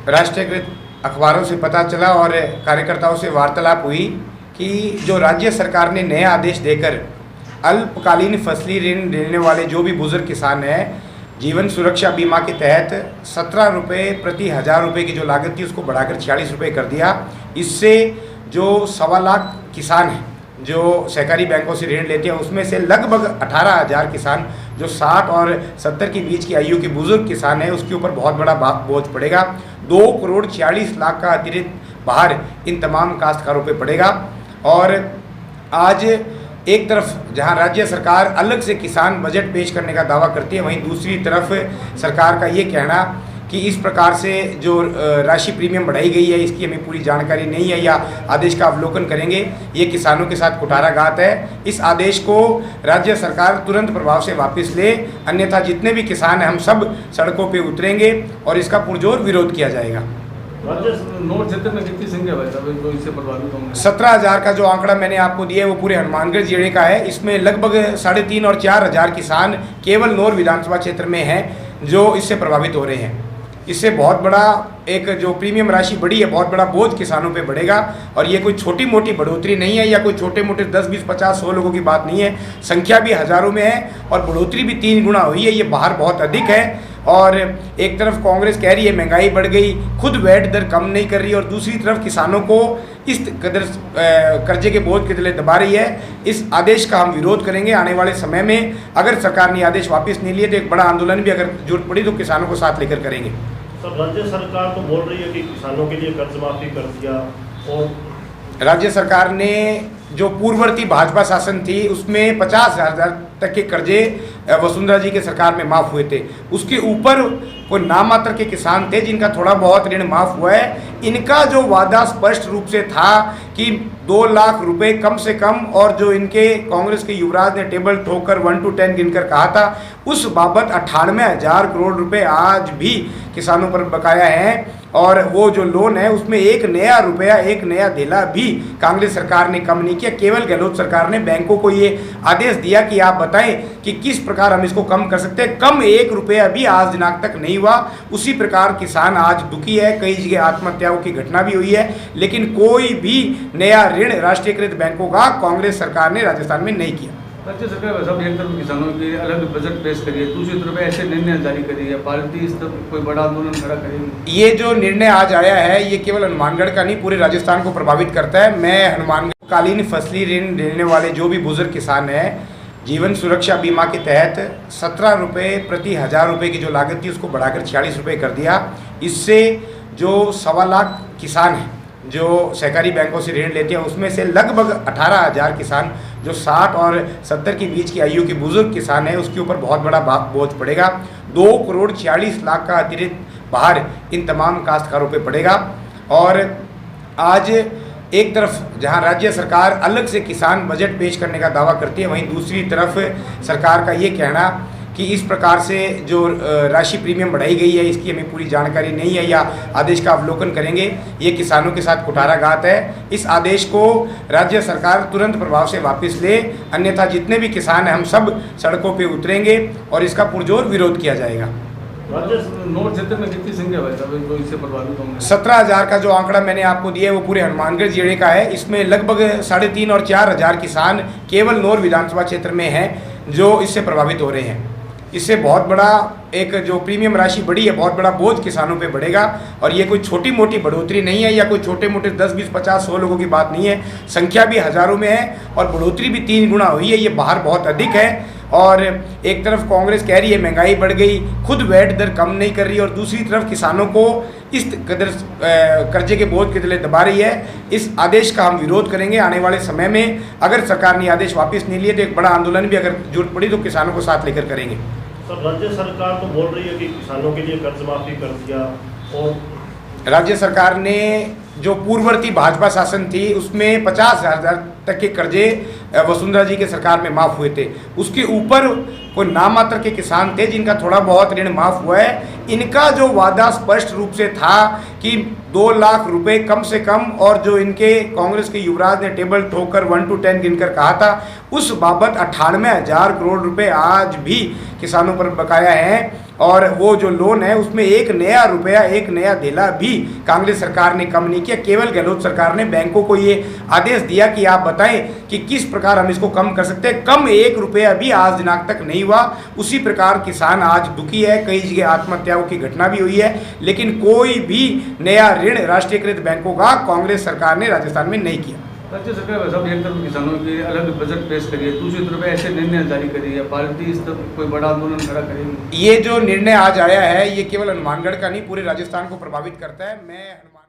राष्ट्रीयकृत अखबारों से पता चला और कार्यकर्ताओं से वार्तालाप हुई कि जो राज्य सरकार ने नया आदेश देकर अल्पकालीन फसली ऋण लेने वाले जो भी बुजुर्ग किसान हैं, जीवन सुरक्षा बीमा के तहत 17 रुपये प्रति 1000 रुपये की जो लागत थी उसको बढ़ाकर 46 रुपये कर दिया। इससे जो 1.25 लाख किसान हैं जो सहकारी बैंकों से ऋण लेते हैं, उसमें से लगभग 18,000 किसान जो 60 और 70 के बीच की आयु के बुजुर्ग किसान हैं, उसके ऊपर बहुत बड़ा बोझ पड़ेगा। 2 करोड़ 46 लाख का अतिरिक्त भार इन तमाम काश्तकारों पे पड़ेगा। और आज एक तरफ जहां राज्य सरकार अलग से किसान बजट पेश करने का दावा करती है, वहीं दूसरी तरफ सरकार का ये कहना कि इस प्रकार से जो राशि प्रीमियम बढ़ाई गई है इसकी हमें पूरी जानकारी नहीं है या आदेश का अवलोकन करेंगे, ये किसानों के साथ कुठाराघात है। इस आदेश को राज्य सरकार तुरंत प्रभाव से वापस ले, अन्यथा जितने भी किसान हैं हम सब सड़कों पे उतरेंगे और इसका पुरजोर विरोध किया जाएगा। नोट क्षेत्र में कितनी संख्या है जो इससे प्रभावित होंगे? 17,000 का जो आंकड़ा मैंने आपको दिया है वो पूरे हनुमानगढ़ जिले का है। इसमें लगभग 3,500 और 4,000 किसान केवल नौर विधानसभा क्षेत्र में हैं जो इससे प्रभावित हो रहे हैं। इससे बहुत बड़ा एक जो प्रीमियम राशि बढ़ी है, बहुत बड़ा बोझ किसानों पे बढ़ेगा। और ये कोई छोटी मोटी बढ़ोतरी नहीं है या कोई छोटे मोटे 10, 20, 50, 100 लोगों की बात नहीं है। संख्या भी हज़ारों में है और बढ़ोतरी भी 3 गुना हुई है। ये बाहर बहुत अधिक है। और एक तरफ कांग्रेस कह रही है महंगाई बढ़ गई, खुद वैट दर कम नहीं कर रही, और दूसरी तरफ किसानों को इस कदर कर्जे के बोझ के तले दबा रही है। इस आदेश का हम विरोध करेंगे आने वाले समय में। अगर सरकार ने आदेश वापस नहीं लिए तो एक बड़ा आंदोलन भी अगर जरूरत पड़ी तो किसानों को साथ लेकर करेंगे। सर, राज्य सरकार तो बोल रही है कि किसानों के लिए कर्ज माफी कर दिया, और राज्य सरकार ने जो पूर्ववर्ती भाजपा शासन थी उसमें 50,000 तक के कर्जे वसुंधरा जी के सरकार में माफ़ हुए थे। उसके ऊपर कोई नामात्र के किसान थे जिनका थोड़ा बहुत ऋण माफ़ हुआ है। इनका जो वादा स्पष्ट रूप से था कि 2 लाख रुपए कम से कम, और जो इनके कांग्रेस के युवराज ने टेबल ठोककर 1 to 10 गिनकर कहा था, उस बाबत 98,000 करोड़ रुपए आज भी किसानों पर बकाया हैं। और वो जो लोन है उसमें एक नया रुपया, एक नया धेला भी कांग्रेस सरकार ने कम नहीं किया। केवल गहलोत सरकार ने बैंकों को ये आदेश दिया कि आप बताएं कि किस प्रकार हम इसको कम कर सकते हैं। कम 1 रुपया भी आज दिनांक तक नहीं हुआ। उसी प्रकार किसान आज दुखी है, कई जगह आत्महत्याओं की घटना भी हुई है, लेकिन कोई भी नया ऋण राष्ट्रीयकृत बैंकों का कांग्रेस सरकार ने राजस्थान में नहीं किया। राज्य सरकार सब एक तरफ किसानों के अलग बजट पेश करिए, दूसरी तरफ ऐसे निर्णय जारी करिए, पार्टी इस तरफ कोई बड़ा आंदोलन खड़ा करेगी। ये जो निर्णय आज आया है ये केवल हनुमानगढ़ का नहीं, पूरे राजस्थान को प्रभावित करता है। मैं हनुमानगढ़ फसली ऋण लेने वाले जो भी बुजुर्ग किसान हैं, जीवन सुरक्षा बीमा के तहत 17 रुपये प्रति 1000 रुपये की जो लागत थी उसको बढ़ाकर 46 रुपये कर दिया। इससे जो 1.25 लाख किसान हैं जो सहकारी बैंकों से ऋण लेते हैं, उसमें से लगभग 18,000 किसान जो 60 और 70 के बीच की आयु के बुजुर्ग किसान हैं, उसके ऊपर बहुत बड़ा बोझ पड़ेगा। 2 करोड़ 46 लाख का अतिरिक्त भार इन तमाम काश्तकारों पे पड़ेगा। और आज एक तरफ जहां राज्य सरकार अलग से किसान बजट पेश करने का दावा करती है, वहीं दूसरी तरफ सरकार का ये कहना कि इस प्रकार से जो राशि प्रीमियम बढ़ाई गई है इसकी हमें पूरी जानकारी नहीं है या आदेश का अवलोकन करेंगे, ये किसानों के साथ कुठाराघात है। इस आदेश को राज्य सरकार तुरंत प्रभाव से वापस ले, अन्यथा जितने भी किसान हैं हम सब सड़कों पे उतरेंगे और इसका पुरजोर विरोध किया जाएगा। नोट क्षेत्र में कितनी संख्या है जो इससे प्रभावित होंगे? 17,000 का जो आंकड़ा मैंने आपको दिया है वो पूरे हनुमानगढ़ जिले का है। इसमें लगभग 3,500 और 4,000 किसान केवल नौर विधानसभा क्षेत्र में हैं जो इससे प्रभावित हो रहे हैं। इससे बहुत बड़ा एक जो प्रीमियम राशि बढ़ी है, बहुत बड़ा बोझ किसानों पे बढ़ेगा। और ये कोई छोटी मोटी बढ़ोतरी नहीं है या कोई छोटे मोटे 10, 20, 50, 100 लोगों की बात नहीं है। संख्या भी हज़ारों में है और बढ़ोतरी भी 3 गुना हुई है। ये बाहर बहुत अधिक है। और एक तरफ कांग्रेस कह रही है महंगाई बढ़ गई, खुद वैट दर कम नहीं कर रही, और दूसरी तरफ किसानों को इस कदर कर्जे के बोझ के तले दबा रही है। इस आदेश का हम विरोध करेंगे आने वाले समय में। अगर सरकार ने आदेश वापस नहीं लिए तो एक बड़ा आंदोलन भी अगर जरूरत पड़ी तो किसानों को साथ लेकर करेंगे। सर, राज्य सरकार तो बोल रही है कि किसानों के लिए कर्ज माफी कर दिया, और राज्य सरकार ने जो पूर्ववर्ती भाजपा शासन थी उसमें 50,000 तक के कर्जे वसुंधरा जी के सरकार में माफ़ हुए थे। उसके ऊपर कोई नाम मात्र के किसान थे जिनका थोड़ा बहुत ऋण माफ़ हुआ है। इनका जो वादा स्पष्ट रूप से था कि 2 लाख रुपए कम से कम, और जो इनके कांग्रेस के युवराज ने टेबल ठोकर 1 to 10 गिनकर कहा था, उस बाबत 98,000 करोड़ रुपए आज भी किसानों पर बकाया है। और वो जो लोन है उसमें एक नया रुपया, एक नया धेला भी कांग्रेस सरकार ने कम नहीं किया। केवल गहलोत सरकार ने बैंकों को ये आदेश दिया कि आप बताएं कि किस प्रकार हम इसको कम कर सकते हैं। कम 1 रुपया भी आज दिनांक तक नहीं हुआ। उसी प्रकार किसान आज दुखी है, कई जगह आत्महत्याओं की घटना भी हुई है, लेकिन कोई भी नया ऋण राष्ट्रीयकृत बैंकों का कांग्रेस सरकार ने राजस्थान में नहीं किया। राज्य सरकार सब एक तरफ किसानों के अलग बजट पेश करी है, दूसरी तरफ ऐसे निर्णय जारी करी है, पार्टी इस तरफ कोई बड़ा आंदोलन खड़ा करेगी। ये जो निर्णय आज आया है ये केवल हनुमानगढ़ का नहीं, पूरे राजस्थान को प्रभावित करता है। मैं